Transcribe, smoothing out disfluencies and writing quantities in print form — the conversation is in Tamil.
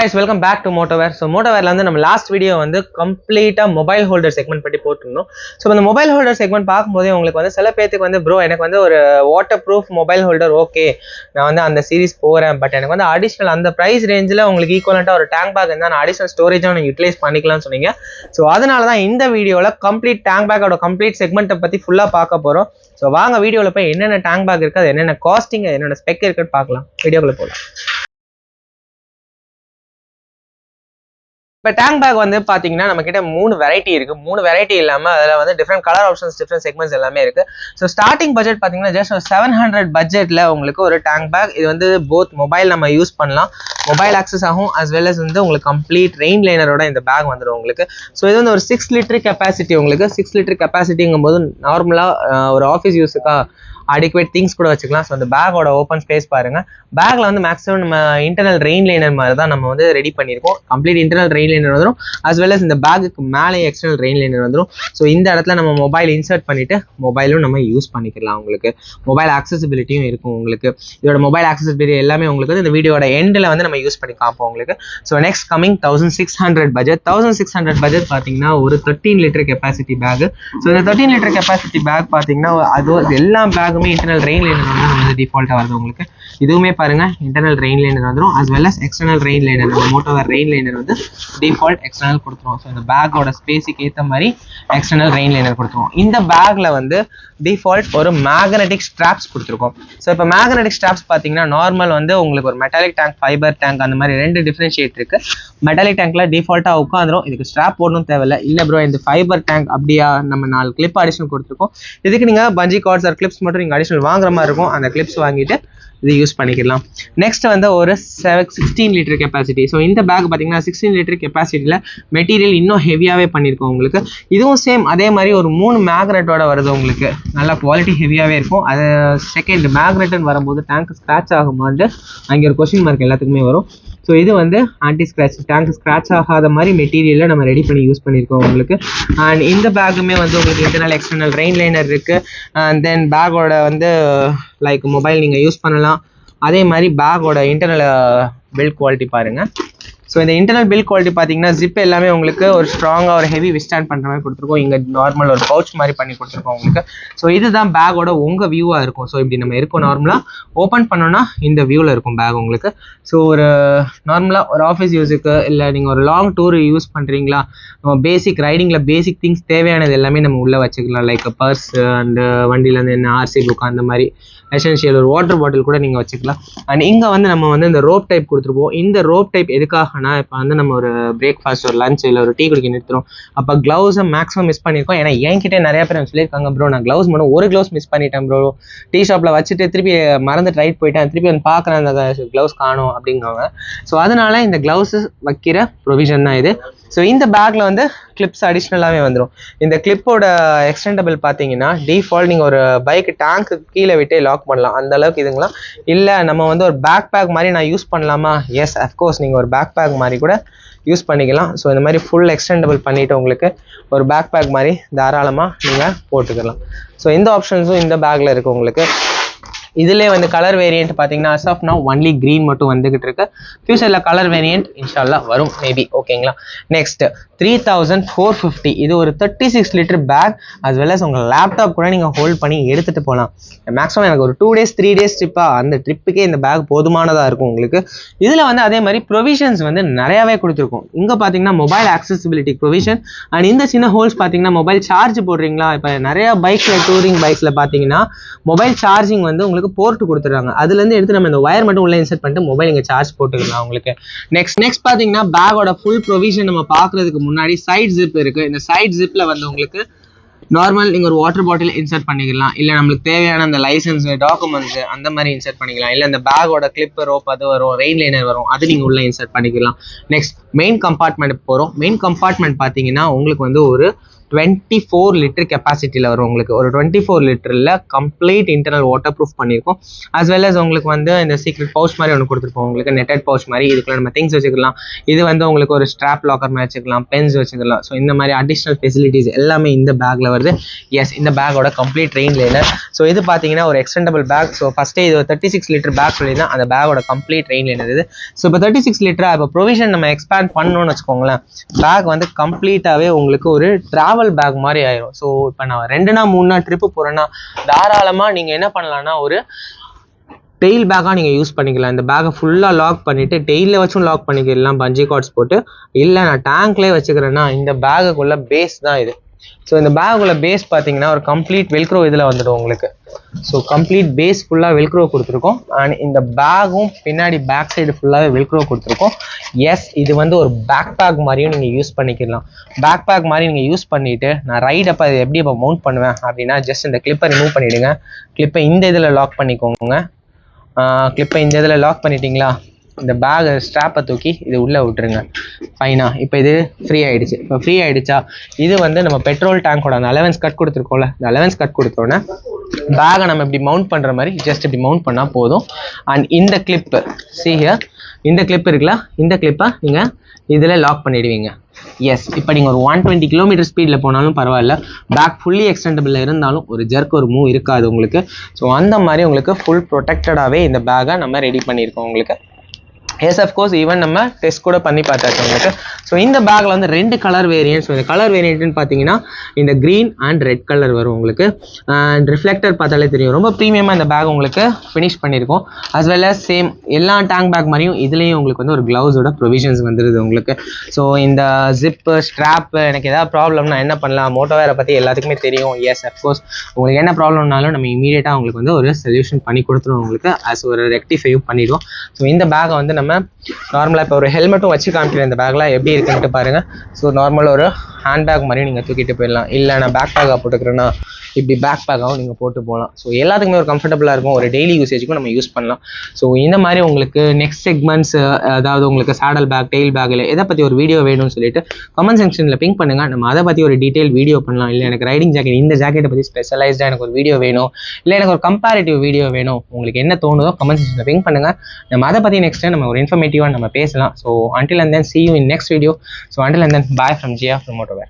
guys, welcome back to Motowear. So Motowear la நம்ம last video வந்து கம்ப்ளீட்டா மொபைல் ஹோல்டர் செக்மெண்ட் பத்தி போட்டுருந்தோம். ஸோ அந்த மொபைல் ஹோல்டர் செக்மெண்ட் பார்க்கும்போது உங்களுக்கு வந்து சில பேருக்கு வந்து ப்ரோ எனக்கு வந்து ஒரு water proof mobile holder okay, நான் வந்து அந்த சீரிஸ் போகிறேன், பட் எனக்கு வந்து அடிஷ்னல் அந்த ப்ரைஸ் ரேஞ்சில் உங்களுக்கு ஈக்குவலண்ட்டாக ஒரு டேங்க் பேக் இருந்தால் நான் அடிஷ்னல் ஸ்டோரேஜும் நீங்கள் யூட்டிலைஸ் பண்ணிக்கலாம்னு சொன்னீங்க. ஸோ அதனால தான் இந்த வீடியோவில் கம்ப்ளீட் டேங்க் பேக்கோட கம்ப்ளீட் செக்மெண்ட்டை பற்றி ஃபுல்லாக பார்க்க போகிறோம். ஸோ வாங்க வீடியோவில் போய் என்னென்ன டேங்க் பேக் இருக்குது, அது என்னென்ன காஸ்டிங், என்னென்ன ஸ்பெக் இருக்குன்னு பார்க்கலாம். வீடியோக்குள்ளே போகலாம். இப்போ டேங்க் பேக் வந்து பார்த்தீங்கன்னா நம்ம கிட்ட 3 வெரைட்டி இருக்கு. 3 வெரைட்டி இல்லாமல் அதில் வந்து different colour options, different segments எல்லாமே இருக்கு. ஸோ ஸ்டார்டிங் பட்ஜெட் பார்த்தீங்கன்னா ஜஸ்ட் ஒரு 700 பட்ஜெட்டில் உங்களுக்கு ஒரு டேங்க் பேக். இது வந்து போத் மொபைல் நம்ம யூஸ் பண்ணலாம், மொபைல் ஆக்சஸ் ஆகும், அஸ் வெல் அஸ் வந்து உங்களுக்கு கம்ப்ளீட் ரெயின் லைனரோட இந்த பேக் வந்துடும் உங்களுக்கு. ஸோ இது வந்து ஒரு 6 லிட்டர் கெப்பாசிட்டி. உங்களுக்கு 6 லிட்டர் கெப்பாசிட்டிங்கும் போது நார்மலாக ஒரு ஆஃபீஸ் யூஸுக்கா அடிக்குவேட் திங்ஸ் கூட வச்சுக்கலாம். ஸோ அந்த பேக்கோட ஓப்பன் ஸ்பேஸ் பாருங்க. பேக்ல வந்து மேக்ஸிமம் நம்ம இன்டர்னல் ரெயின் லைனர் மாதிரி தான் நம்ம வந்து ரெடி பண்ணியிருக்கோம். கம்ப்ளீட் இன்டர்னல் ரெயின் லைனர் வந்துடும், அஸ் வெல் அஸ் இந்த பேக்குக்கு மேலே எக்ஸ்டர்னல் ரெயின் லைனர் வந்துடும். ஸோ இந்த இடத்துல நம்ம மொபைல் இன்சர்ட் பண்ணிட்டு மொபைலும் நம்ம யூஸ் பண்ணிக்கலாம். உங்களுக்கு மொபைல் ஆக்சசிபிலிட்டியும் இருக்கும். உங்களுக்கு இதோட மொபைல் ஆக்சசிபிலிட்டி எல்லாமே உங்களுக்கு வந்து இந்த வீடியோட எண்டில் வந்து நம்ம யூஸ் பண்ணி காப்போம் உங்களுக்கு. So next coming 1600 budget. 1600 budget பார்த்தீங்கன்னா ஒரு 13 லிட்டர் கெப்பாசிட்டி பேக். ஸோ இந்த 13 லிட்டர் கெப்பாசிட்டி பேக் பார்த்தீங்கன்னா அது எல்லா பேக் இன்டர்னல் ரெயின் லைனர் வந்து நம்ம டிஃபால்ட்டா வருது உங்களுக்கு. இதுவுமே பாருங்க இன்டர்னல் ரெயின் லைனர் வந்துடும், as well as external rain liner. Motowear rain liner வந்து டிஃபால்ட் எக்ஸ்டர்னல் கொடுத்துருவோம். ஸோ இந்த பேக்கோட ஸ்பேஸுக்கு ஏற்ற மாதிரி எக்ஸ்டர்னல் ரெயின் லைனர் கொடுத்துருவோம். இந்த பேக்ல வந்து டிஃபால்ட் ஒரு மேக்னெட்டிக் ஸ்ட்ராப்ஸ் கொடுத்துருக்கோம். ஸோ இப்போ மேக்னெட்டிக் ஸ்ட்ராப்ஸ் பார்த்தீங்கன்னா நார்மல் வந்து உங்களுக்கு ஒரு மெட்டாலிக் டேங்க், ஃபைபர் டேங்க், அந்த மாதிரி 2 டிஃபரன்ஷியேட் இருக்கு. மெட்டாலிக் டேங்க்ல டிஃபால்ட்டாக உட்காந்துரும், இதுக்கு ஸ்ட்ராப் போடணும் தேவையில்லை. இல்லை ப்ரோ இந்த ஃபைபர் டேங்க் அப்படியா, நம்ம 4 கிளிப் அடிஷனல் கொடுத்துருக்கோம். இதுக்கு நீங்கள் பஞ்சி கார்ட்ஸ் ஆர் கிளிப்ஸ் மட்டும் நீங்கள் அடிஷனல் வாங்குற மாதிரி இருக்கும். அந்த கிளிப்ஸ் வாங்கிட்டு இது யூஸ் பண்ணிக்கலாம். நெக்ஸ்ட் வந்து ஒரு 16 லிட்டர் கெப்பாசிட்டி. ஸோ இந்த பேக் பார்த்தீங்கன்னா 16 லிட்டர் கெப்பாசிட்டியில் மெட்டீரியல் இன்னும் ஹெவியாகவே பண்ணியிருக்கோம் உங்களுக்கு. இதுவும் சேம் அதே மாதிரி ஒரு 3 மேக்னெட்டோட வருது உங்களுக்கு. நல்லா குவாலிட்டி ஹெவியாகவே இருக்கும். அது செகண்ட் மேக்னெட்னு வரும்போது டேங்க் ஸ்க்ராட்ச் ஆகுமான்ட்டு அங்கே ஒரு கொஸ்டின் மார்க் எல்லாத்துக்குமே வரும். ஸோ இது வந்து ஆன்டி ஸ்க்ராட்ச், டேங்க் ஸ்க்ராட்ச் ஆகாத மாதிரி மெட்டீரியலில் நம்ம ரெடி பண்ணி யூஸ் பண்ணியிருக்கோம் உங்களுக்கு. அண்ட் இந்த பேக்குமே வந்து உங்களுக்கு இன்டர்னல் எக்ஸ்டர்னல் ரெயின் லைனர் இருக்குது. அண்ட் தென் பேக்கோட வந்து லைக் மொபைல் நீங்கள் யூஸ் பண்ணலாம். அதே மாதிரி பேக்கோட இன்டர்னல் பில்ட் குவாலிட்டி பாருங்கள். ஸோ இந்த இன்டர்னல் பில்ட் குவாலிட்டி பார்த்தீங்கன்னா ஜிப் எல்லாமே உங்களுக்கு ஒரு ஸ்ட்ராங்காக ஒரு ஹெவி விஸ்டாண்ட் பண்ணுற மாதிரி கொடுத்துருக்கோம். இங்கே நார்மல் ஒரு பவுச் மாதிரி பண்ணி கொடுத்துருக்கோம் உங்களுக்கு. ஸோ இதுதான் பேக்கோட உங்கள் வியூவாக இருக்கும். ஸோ இப்படி நம்ம இருக்கும் நார்மலாக ஓப்பன் பண்ணோன்னா இந்த வியூவில் இருக்கும் பேக் உங்களுக்கு. ஸோ ஒரு நார்மலாக ஒரு ஆஃபீஸ் யூஸுக்கு, இல்லை நீங்கள் ஒரு லாங் டூர் யூஸ் பண்ணுறீங்களா, நம்ம பேசிக் ரைடிங்கில் பேசிக் திங்ஸ் தேவையானது எல்லாமே நம்ம உள்ளே வச்சுக்கலாம். லைக் பர்ஸ் அண்ட் வண்டியிலேருந்து என்ன ஆர்சி புக், அந்த மாதிரி எசென்ஷியல் ஒரு வாட்டர் பாட்டில் கூட நீங்கள் வச்சுக்கலாம். அண்ட் இங்கே வந்து நம்ம வந்து இந்த ரோப் டைப் கொடுத்துருப்போம். இந்த ரோப் டைப் எதுக்காகனா இப்போ வந்து நம்ம ஒரு பிரேக்ஃபாஸ்ட், ஒரு லஞ்ச், இல்லை ஒரு டீ குடிக்க நிறுத்துறோம். அப்போ க்ளவுஸை மேக்ஸிமம் மிஸ் பண்ணியிருக்கோம். ஏன்னா என்கிட்ட நிறைய பேர் சொல்லியிருக்காங்க, ப்ரோ நான் க்ளவுஸ் மட்டும் ஒரு க்ளவுஸ் மிஸ் பண்ணிட்டேன் ப்ரோ, டீ ஷாப்பில் வச்சுட்டு திருப்பி மறந்துட்டு ரைட் போயிட்டேன், திருப்பி வந்து பார்க்குறேன் அந்த க்ளவுஸ் காணும் அப்படிங்காங்க. ஸோ அதனால இந்த க்ளவுஸ் வைக்கிற ப்ரொவிஷன் தான் இது. ஸோ இந்த பேக்கில் வந்து கிளிப்ஸ் அடிஷ்னலாகவே வந்துடும். இந்த கிளிப்போட எக்ஸ்டெண்டபிள் பார்த்தீங்கன்னா டிஃபால்ட் நீங்கள் ஒரு பைக் டேங்க்கு கீழே விட்டே லாக் பண்ணலாம், அந்த அளவுக்கு இதுங்களா. இல்லை நம்ம வந்து ஒரு பேக் பேக் மாதிரி நான் யூஸ் பண்ணலாமா, எஸ் அஃப்கோர்ஸ் நீங்கள் ஒரு பேக் பேக் மாதிரி கூட யூஸ் பண்ணிக்கலாம். ஸோ இந்த மாதிரி ஃபுல் எக்ஸ்டெண்டபிள் பண்ணிவிட்டு உங்களுக்கு ஒரு பேக் பேக் மாதிரி தாராளமாக நீங்கள் போட்டுக்கலாம். ஸோ இந்த ஆப்ஷன்ஸும் இந்த பேக்கில் இருக்குது உங்களுக்கு. இதுலேயே வந்து கலர் வேரியன்ட் பார்த்தீங்கன்னா as of now only green மட்டும் வந்துகிட்டு இருக்கு. ஃபியூச்சரில் கலர் வேரியன்ட் இன்ஷால்லா வரும் மேபி. ஓகேங்களா. நெக்ஸ்ட் 3450. இது ஒரு 36 litre bag. As well as உங்கள் லேப்டாப் கூட நீங்கள் ஹோல்ட் பண்ணி எடுத்துகிட்டு போகலாம். மேக்ஸிமம் எனக்கு ஒரு 2 டேஸ் 3 டேஸ் ட்ரிப்பாக அந்த ட்ரிப்புக்கே இந்த பேக் போதுமானதாக இருக்கும் உங்களுக்கு. இதில் வந்து அதே மாதிரி ப்ரொவிஷன்ஸ் வந்து நிறையாவே கொடுத்துருக்கோம். இங்கே பார்த்தீங்கன்னா மொபைல் ஆக்சசிபிலிட்டி ப்ரொவிஷன். அண்ட் இந்த சின்ன ஹோல்ஸ் பார்த்தீங்கன்னா மொபைல் சார்ஜ் போடுறீங்களா, இப்போ நிறையா பைக்ஸில் டூரிங் பைக்ஸில் பார்த்தீங்கன்னா மொபைல் சார்ஜிங் வந்து உங்களுக்கு போர்ட் கொடுத்துறாங்க. அதுல இருந்து எடுத்து நம்ம இந்த வயர் மட்டும் உள்ள இன்சர்ட் பண்ணிட்டு மொபைல் இங்க சார்ஜ் போட்டுக்கலாம் உங்களுக்கு. நெக்ஸ்ட் பாத்தீங்கன்னா பேக்கோட ஃபுல் ப்ரொவிஷன் நம்ம பாக்குறதுக்கு முன்னாடி சைட் ஜிப் இருக்கு. இந்த சைட் ஜிப்ல வந்து உங்களுக்கு நார்மல் நீங்க ஒரு வாட்டர் பாட்டில் இன்சர்ட் பண்ணிக்கலாம், இல்ல நம்மளுக்கு தேவையான அந்த லைசன்ஸ், டாக்குமெண்ட்ஸ் அந்த மாதிரி இன்சர்ட் பண்ணிக்கலாம். இல்ல இந்த பேக்கோட கிளிப் ரோப் அது வரும், ரெயின் லைனர் வரும், அது நீங்க உள்ள இன்சர்ட் பண்ணிக்கலாம். நெக்ஸ்ட் மெயின் கம்பார்ட்மெண்ட் போறோம். மெயின் கம்பார்ட்மெண்ட் பாத்தீங்கன்னா உங்களுக்கு வந்து ஒரு 24 லிட்டர் கெப்பாசிட்டியில் வரும் உங்களுக்கு. ஒரு 24 லிட்டரில் கம்ப்ளீட் இன்டர்னல் வாட்டர் ப்ரூஃப் பண்ணியிருக்கோம். as well as உங்களுக்கு வந்து இந்த சீக்ரெட் பவுச் மாதிரி ஒன்று கொடுத்துருப்போம் உங்களுக்கு, நெட்டட் பவுச் மாதிரி. இதுக்குள்ள நம்ம திங்ஸ் வச்சுக்கலாம். இது வந்து உங்களுக்கு ஒரு ஸ்ட்ராப் லாக்கர் மாதிரி வச்சுக்கலாம், பென்ஸ் வச்சுக்கலாம். ஸோ இந்த மாதிரி அடிஷ்னல் ஃபெசிலிட்டிஸ் எல்லாமே இந்த பேக்கில் வருது. எஸ், இந்த பேக்கோட கம்ப்ளீட் ரெயின் லைனர். ஸோ இது பார்த்தீங்கன்னா ஒரு எக்ஸ்டெண்டபிள் பேக். ஸோ ஃபஸ்ட்டே இது 36 லிட்டர் பேக் சொல்லியிருந்தேன், அந்த பேக்கோட கம்ப்ளீட் ரெயின் லைனர் இது. ஸோ இப்போ 36 லிட்டரா இப்போ ப்ரொவிஷன் நம்ம எக்ஸ்பேண்ட் பண்ணணும்னு வச்சுக்கோங்களேன், பேக் வந்து கம்ப்ளீட்டாகவே உங்களுக்கு ஒரு ட்ராவல் பேக் மாதிரி ஆயிரும். ஸோ இப்போ நான் 2 நாள் 3 நாள் ட்ரிப்பு போகிறேன்னா தாராளமாக நீங்கள் என்ன பண்ணலான்னா ஒரு டெயில் பேக்காக நீங்கள் யூஸ் பண்ணிக்கலாம். இந்த பேக்கை ஃபுல்லாக லாக் பண்ணிவிட்டு டெயிலில் வச்சும் லாக் பண்ணிக்கலாம் பஞ்சி கார்ட்ஸ் போட்டு. இல்லை நான் டேங்க்லேயே வச்சுக்கிறேன்னா இந்த பேக்குக்குள்ள பேஸ் தான் இது. ஸோ இந்த பேக்குள்ள பேஸ் பார்த்தீங்கன்னா ஒரு கம்ப்ளீட் வெல்க்ரோ இதில் வந்துடும் உங்களுக்கு. ஸோ கம்ப்ளீட் பேஸ் ஃபுல்லாக வெல்க்ரோ கொடுத்துருக்கோம். அண்ட் இந்த பேக்கும் பின்னாடி பேக் சைடு ஃபுல்லாகவே வெல்க்ரோ கொடுத்துருக்கோம். எஸ், இது வந்து ஒரு பேக் பேக் மாதிரியும் நீங்கள் யூஸ் பண்ணிக்கலாம். பேக் பேக் மாதிரி நீங்கள் யூஸ் பண்ணிவிட்டு நான் ரைட் அப்போ அதை எப்படி இப்போ மவுண்ட் பண்ணுவேன் அப்படின்னா, ஜஸ்ட் இந்த கிளிப்பை ரிமூவ் பண்ணிவிடுங்க. கிளிப்பை இந்த இதில் லாக் பண்ணிக்கோங்க. கிளிப்பை இந்த இதில் லாக் பண்ணிட்டீங்களா, இந்த பேக் ஸ்ட்ராப்பை தூக்கி இது உள்ளே விட்டுருங்க. ஃபைனா, இப்போ இது ஃப்ரீ ஆகிடுச்சு. இப்போ ஃப்ரீ ஆகிடுச்சா, இது வந்து நம்ம பெட்ரோல் டேங்கோட அந்த 11 கட் கொடுத்துருக்கோம்ல, இந்த 11 கட் கொடுத்தோன்னே பேகை நம்ம இப்படி மவுண்ட் பண்ணுற மாதிரி ஜஸ்ட் இப்படி மவுண்ட் பண்ணால் போதும். அண்ட் இந்த கிளிப்பு ஹியர், இந்த கிளிப் இருக்குல்ல, இந்த கிளிப்பை நீங்கள் இதில் லாக் பண்ணிடுவீங்க. எஸ், இப்போ நீங்கள் ஒரு 120 கிலோமீட்டர் ஸ்பீடில் போனாலும் பரவாயில்ல, பேக் ஃபுல்லி எக்ஸ்டெண்டபிளில் இருந்தாலும் ஒரு ஜர்க் ஒரு மூவ் இருக்காது உங்களுக்கு. ஸோ அந்த மாதிரி உங்களுக்கு ஃபுல் ப்ரொடெக்டடாகவே இந்த பேக்கை நம்ம ரெடி பண்ணியிருக்கோம் உங்களுக்கு. எஸ், அஃப்கோர்ஸ் ஈவன் நம்ம டெஸ்ட் கூட பண்ணி பார்த்தாச்சு உங்களுக்கு. ஸோ இந்த பேக்கில் வந்து 2 கலர் வேரியன்ட்ஸ். இந்த கலர் வேரியன்ட்னு பார்த்தீங்கன்னா இந்த க்ரீன் அண்ட் ரெட் கலர் வரும் உங்களுக்கு. அண்ட் ரிஃப்ளெக்டர் பார்த்தாலே தெரியும், ரொம்ப ப்ரீமியமாக இந்த பேக் உங்களுக்கு ஃபினிஷ் பண்ணியிருக்கோம். அஸ் வெல் அஸ் சேம் எல்லா டேங்க் பேக் மாதிரியும் இதுலேயும் உங்களுக்கு வந்து ஒரு க்ளவுஸோட ப்ரொவிஷன்ஸ் வந்துடுது உங்களுக்கு. ஸோ இந்த ஜிப்பு ஸ்ட்ராப்பு எனக்கு ஏதாவது ப்ராப்ளம்னா என்ன பண்ணலாம், மோட்டோவேரை பற்றி எல்லாத்துக்குமே தெரியும். எஸ், அஃப்கோர்ஸ் உங்களுக்கு என்ன ப்ராப்ளம்னாலும் நம்ம இமீடியட்டாக உங்களுக்கு வந்து ஒரு சொல்யூஷன் பண்ணி கொடுத்துருவோம் உங்களுக்கு. அஸ் ஒரு ரெக்டிஃபையும் பண்ணிடுவோம். ஸோ இந்த பேக்கை வந்து நம்ம நார்மலாக இப்போ ஒரு ஹெல்மெட்டும் வச்சு காமிக்கிறேன் இந்த பேக்கில் எப்படி இருக்குன்ட்டு பாருங்கள். ஸோ நார்மலாக ஒரு ஹேண்ட் பேக் மாதிரியும் நீங்கள் தூக்கிட்டு போயிடலாம். இல்லை நான் பேக் பேக்காக போட்டுக்கிறேன்னா இப்படி பேக் பேக்காகவும் நீங்கள் போட்டு போகலாம். ஸோ எல்லாத்துக்குமே ஒரு கம்ஃபர்டபுளாக இருக்கும், ஒரு டெய்லி யூசேஜுக்கும் நம்ம யூஸ் பண்ணலாம். ஸோ இந்த மாதிரி உங்களுக்கு நெக்ஸ்ட் செக்மெண்ட்ஸ், அதாவது உங்களுக்கு சேடல் பேக், டெயில் பேக், இல்லை எதை பற்றி ஒரு வீடியோ வேணும்னு சொல்லிட்டு கமெண்ட் செக்ஷனில் பிங்க் பண்ணுங்கள். நம்ம அதை பற்றி ஒரு டீட்டெயில் வீடியோ பண்ணலாம். இல்லை எனக்கு ரைடிங் ஜாக்கெட், இந்த ஜாக்கெட்டை பற்றி ஸ்பெஷலைஸ்டாக எனக்கு ஒரு வீடியோ வேணும், இல்லை எனக்கு ஒரு கம்பேரிட்டிவ் வீடியோ வேணும், உங்களுக்கு என்ன தோணுதோ கமெண்ட் செக்ஷனில் பிங்க் பண்ணுங்கள். நம்ம அதை பற்றி நெக்ஸ்ட் டைம் நம்ம ஒரு இன்ஃபர்மேட்டிவாக நம்ம பேசலாம். So until and then see you in next video. So until and then, bye from Jia from Motowear.